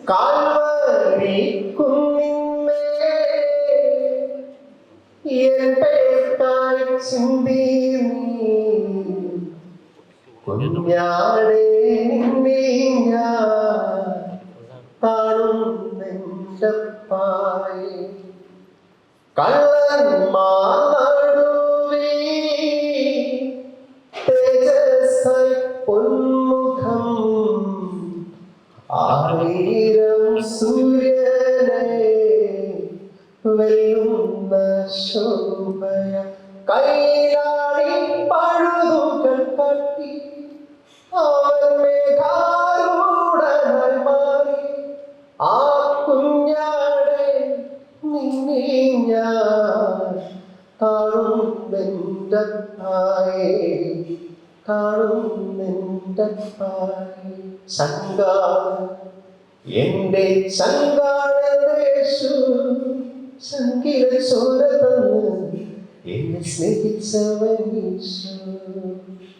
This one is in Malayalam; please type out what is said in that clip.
കാൽവരി കുന്നിന്മേൽ എൻ പേർക്കായി ചിന്തി നീ കുഞ്ഞാടേ നിന്നെ ഞാൻ കാണുന്നെൻ്റപ്പായി കള്ളന്മാർ നടുവേ തേജസ്സായി പൊന്മുഖം ആയിരം സൂര്യനെ വെല്ലുന്ന ശോഭയ കൈലാടി പഴുതുകൾ കട്ടി അവൻ മേഘാരൂഢനായി മാറി ആ കുഞ്ഞാടെ നിന്നെ ഞാൻ കാണുന്നെൻ്റപ്പായി കാണുന്നെൻ്റപ്പായി എന്റെ ചങ്കാളേശു സംഗീത ചോര തന്ന് എന്നെ സ്നേഹിച്ചവനീശു